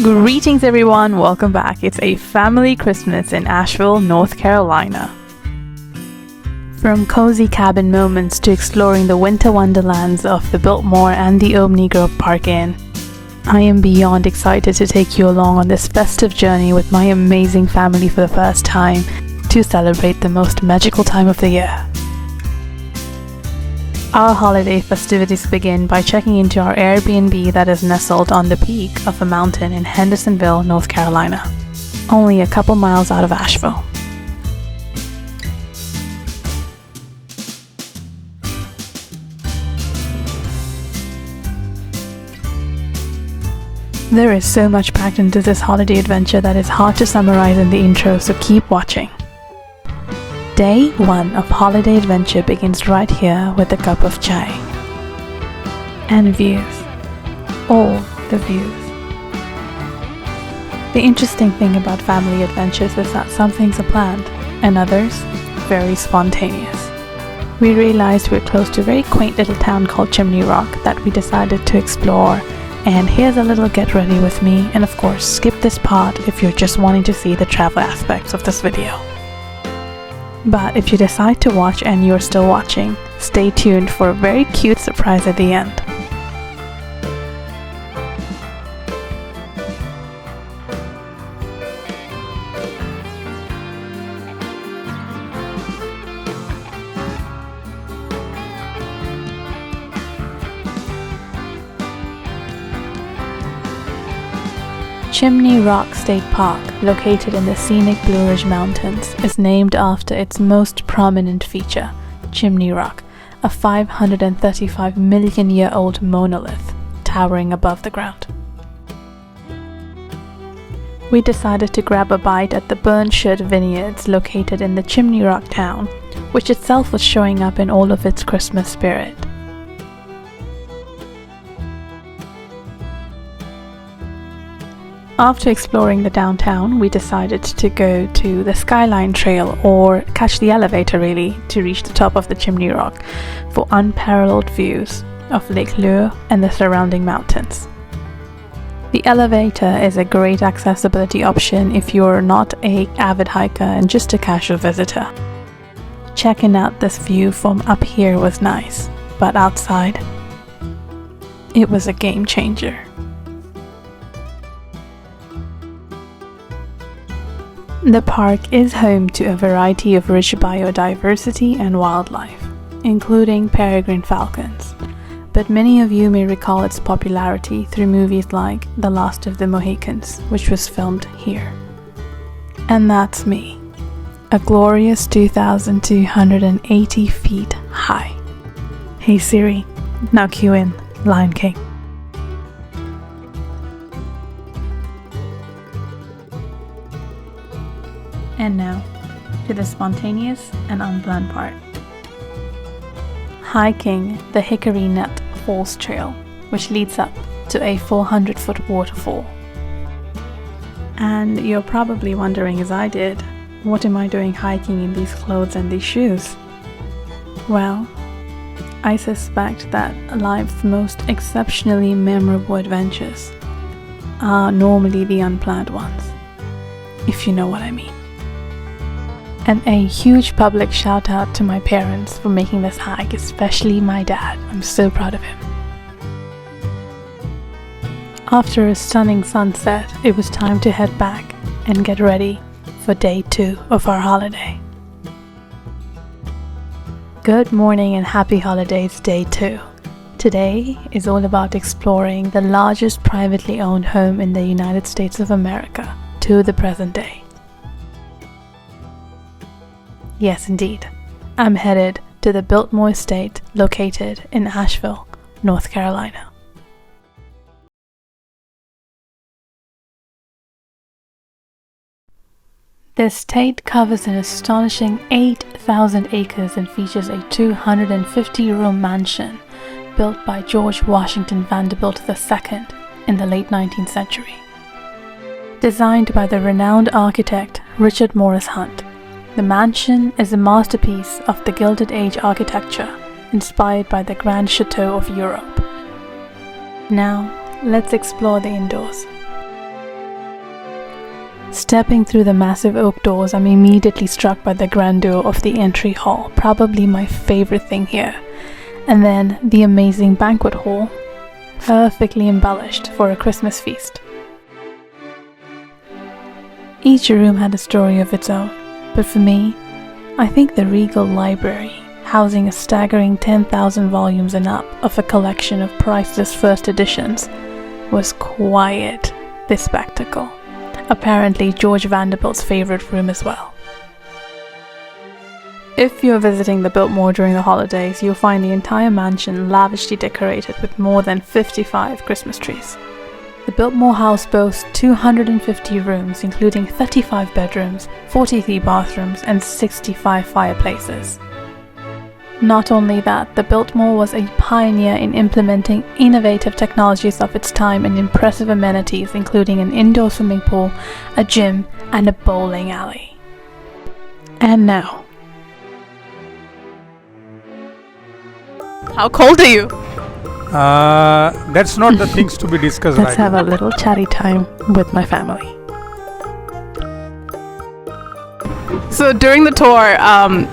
Greetings everyone, welcome back. It's a family Christmas in Asheville, North Carolina. From cozy cabin moments to exploring the winter wonderlands of the Biltmore and the Omni Grove Park Inn, I am beyond excited to take you along on this festive journey with my amazing family for the first time to celebrate the most magical time of the year. Our holiday festivities begin by checking into our Airbnb that is nestled on the peak of a mountain in Hendersonville, North Carolina, only a couple miles out of Asheville. There is so much packed into this holiday adventure that is hard to summarize in the intro, so keep watching. Day 1 of holiday adventure begins right here with a cup of chai. And views. All the views. The interesting thing about family adventures is that some things are planned, and others, very spontaneous. We realized we're close to a very quaint little town called Chimney Rock that we decided to explore, and here's a little get ready with me, and of course skip this part if you're just wanting to see the travel aspects of this video. But if you decide to watch and you're still watching, stay tuned for a very cute surprise at the end. Chimney Rock State Park, located in the scenic Blue Ridge Mountains, is named after its most prominent feature, Chimney Rock, a 535 million year old monolith towering above the ground. We decided to grab a bite at the Burnshirt Vineyards located in the Chimney Rock town, which itself was showing up in all of its Christmas spirit. After exploring the downtown, we decided to go to the Skyline Trail, or catch the elevator really, to reach the top of the Chimney Rock for unparalleled views of Lake Lure and the surrounding mountains. The elevator is a great accessibility option if you're not an avid hiker and just a casual visitor. Checking out this view from up here was nice, but outside, it was a game changer. The park is home to a variety of rich biodiversity and wildlife, including peregrine falcons, but many of you may recall its popularity through movies like The Last of the Mohicans, which was filmed here. And that's me, a glorious 2,280 feet high. Hey Siri, now cue in Lion King. And now, to the spontaneous and unplanned part. Hiking the Hickory Nut Falls Trail, which leads up to a 400-foot waterfall. And you're probably wondering, as I did, what am I doing hiking in these clothes and these shoes? Well, I suspect that life's most exceptionally memorable adventures are normally the unplanned ones, if you know what I mean. And a huge public shout out to my parents for making this hike, especially my dad. I'm so proud of him. After a stunning sunset, it was time to head back and get ready for day 2 of our holiday. Good morning and happy holidays, day 2. Today is all about exploring the largest privately owned home in the United States of America to the present day. Yes, indeed. I'm headed to the Biltmore Estate located in Asheville, North Carolina. The estate covers an astonishing 8,000 acres and features a 250-room mansion built by George Washington Vanderbilt II in the late 19th century. Designed by the renowned architect Richard Morris Hunt, the mansion is a masterpiece of the Gilded Age architecture, inspired by the Grand Chateau of Europe. Now, let's explore the indoors. Stepping through the massive oak doors, I'm immediately struck by the grandeur of the entry hall, probably my favorite thing here. And then the amazing banquet hall, perfectly embellished for a Christmas feast. Each room had a story of its own, but for me, I think the Regal Library, housing a staggering 10,000 volumes and up of a collection of priceless first editions, was quite the spectacle. Apparently George Vanderbilt's favorite room as well. If you're visiting the Biltmore during the holidays, you'll find the entire mansion lavishly decorated with more than 55 Christmas trees. The Biltmore house boasts 250 rooms, including 35 bedrooms, 43 bathrooms, and 65 fireplaces. Not only that, the Biltmore was a pioneer in implementing innovative technologies of its time and impressive amenities, including an indoor swimming pool, a gym, and a bowling alley. And now, how cold are you? That's not the things to be discussed Let's right have now. a little chatty time with my family. So during the tour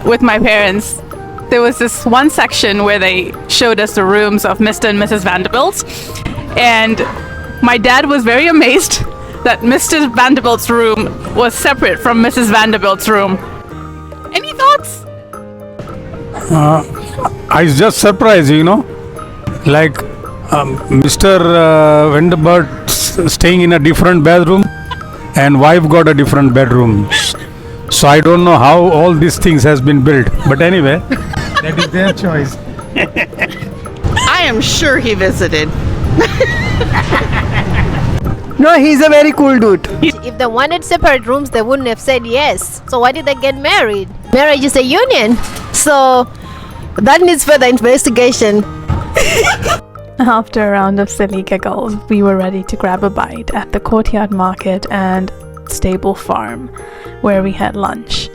with my parents, there was this one section where they showed us the rooms of Mr. and Mrs. Vanderbilt, and my dad was very amazed that Mr. Vanderbilt's room was separate from Mrs. Vanderbilt's room. Any thoughts? I was just surprised, like Mr. Vanderbilt staying in a different bedroom and wife got a different bedroom. So I don't know how all these things has been built, but anyway, that is their choice. I am sure he visited. No, he's a very cool dude. If they wanted separate rooms, they wouldn't have said yes. So why did they get married? Marriage is a union. So that needs further investigation. After a round of silly giggles, we were ready to grab a bite at the Courtyard Market and Stable Farm, where we had lunch,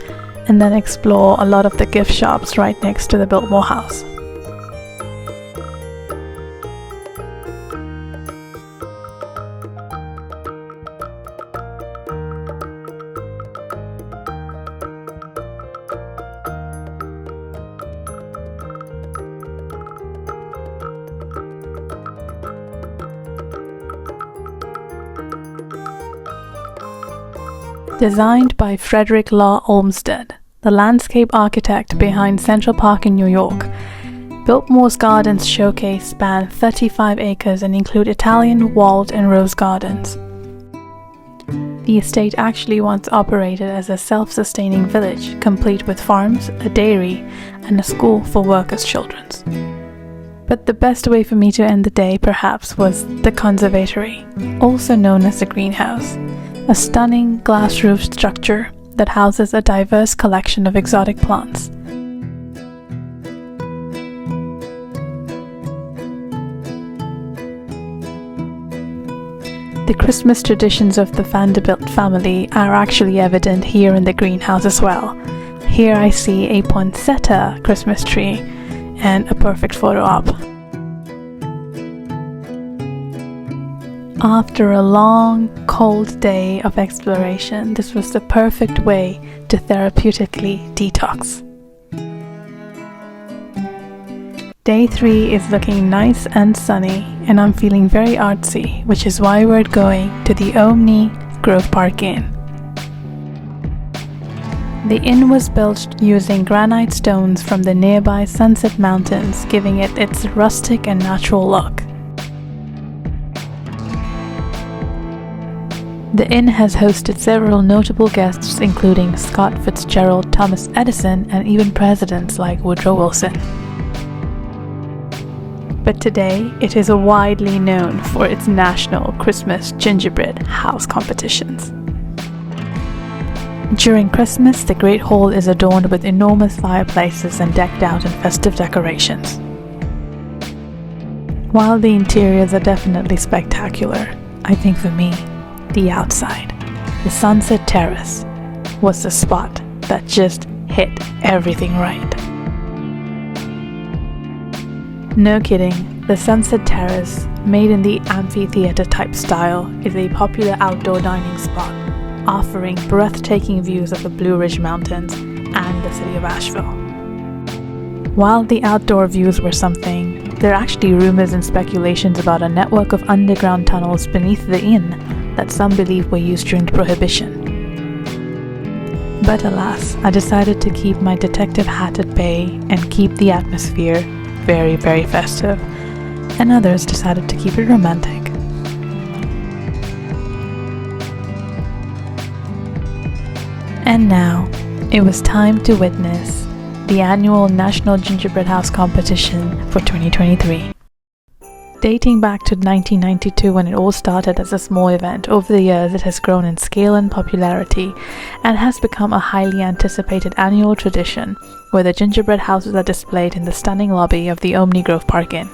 and then explore a lot of the gift shops right next to the Biltmore house. Designed by Frederick Law Olmsted, the landscape architect behind Central Park in New York, Biltmore's gardens showcase span 35 acres and include Italian, walled, and rose gardens. The estate actually once operated as a self-sustaining village, complete with farms, a dairy, and a school for workers' children. But the best way for me to end the day, perhaps, was the conservatory, also known as the greenhouse, a stunning glass-roofed structure that houses a diverse collection of exotic plants. The Christmas traditions of the Vanderbilt family are actually evident here in the greenhouse as well. Here I see a poinsettia Christmas tree and a perfect photo op. After a long, cold day of exploration, this was the perfect way to therapeutically detox. Day 3 is looking nice and sunny, and I'm feeling very artsy, which is why we're going to the Omni Grove Park Inn. The inn was built using granite stones from the nearby Sunset Mountains, giving it its rustic and natural look. The inn has hosted several notable guests, including Scott Fitzgerald, Thomas Edison, and even presidents like Woodrow Wilson. But today, it is widely known for its national Christmas gingerbread house competitions. During Christmas, the Great Hall is adorned with enormous fireplaces and decked out in festive decorations. While the interiors are definitely spectacular, I think for me, the outside, the Sunset Terrace, was the spot that just hit everything right. No kidding, the Sunset Terrace, made in the amphitheater type style, is a popular outdoor dining spot offering breathtaking views of the Blue Ridge Mountains and the city of Asheville. While the outdoor views were something, there are actually rumors and speculations about a network of underground tunnels beneath the inn that some believe were used during Prohibition. But alas, I decided to keep my detective hat at bay and keep the atmosphere very, very festive, and others decided to keep it romantic. And now, it was time to witness the annual National Gingerbread House Competition for 2023. Dating back to 1992 when it all started as a small event, over the years it has grown in scale and popularity and has become a highly anticipated annual tradition where the gingerbread houses are displayed in the stunning lobby of the Omni Grove Park Inn.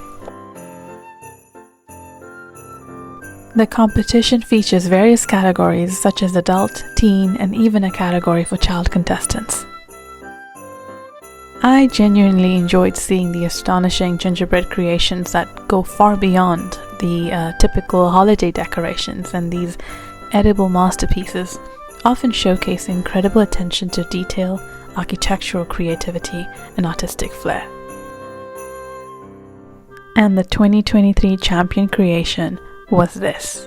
The competition features various categories such as adult, teen, and even a category for child contestants. I genuinely enjoyed seeing the astonishing gingerbread creations that go far beyond the typical holiday decorations, and these edible masterpieces often showcase incredible attention to detail, architectural creativity, and artistic flair. And the 2023 champion creation was this.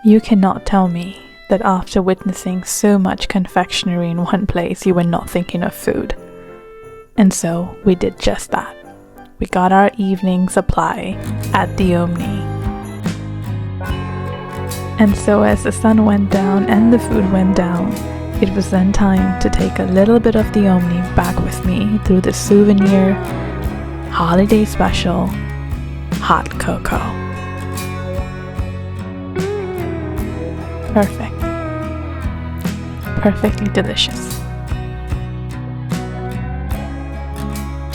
You cannot tell me that after witnessing so much confectionery in one place, you were not thinking of food. And so we did just that. We got our evening supply at the Omni. And so as the sun went down and the food went down, it was then time to take a little bit of the Omni back with me through the souvenir holiday special hot cocoa. Perfect. Perfectly delicious.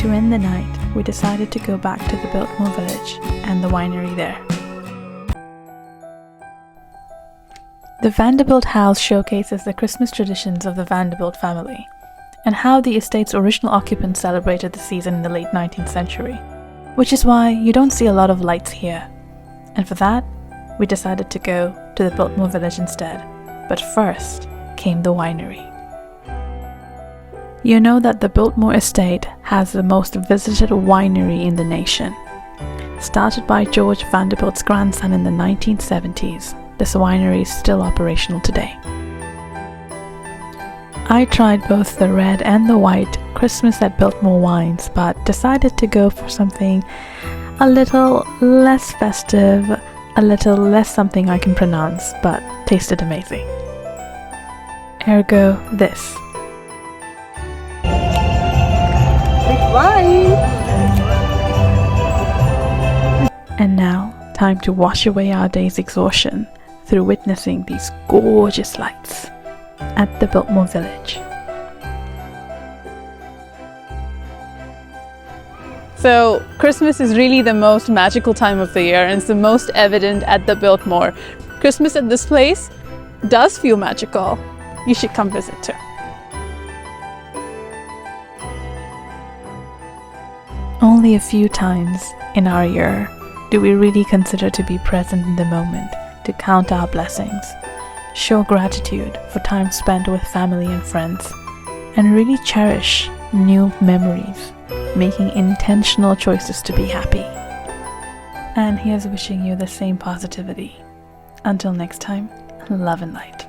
To end the night, we decided to go back to the Biltmore village and the winery there. The Vanderbilt house showcases the Christmas traditions of the Vanderbilt family and how the estate's original occupants celebrated the season in the late 19th century, which is why you don't see a lot of lights here. And for that, we decided to go to the Biltmore village instead. But first came the winery. You know that the Biltmore Estate has the most visited winery in the nation. Started by George Vanderbilt's grandson in the 1970s, this winery is still operational today. I tried both the red and the white Christmas at Biltmore wines, but decided to go for something a little less festive, a little less something I can pronounce, but tasted amazing. Ergo this. Wine. And now, time to wash away our day's exhaustion through witnessing these gorgeous lights at the Biltmore village. So Christmas is really the most magical time of the year, and it's the most evident at the Biltmore. Christmas at this place does feel magical. You should come visit too. Only a few times in our year do we really consider to be present in the moment, to count our blessings, show gratitude for time spent with family and friends, and really cherish new memories, making intentional choices to be happy. And here's wishing you the same positivity. Until next time, love and light.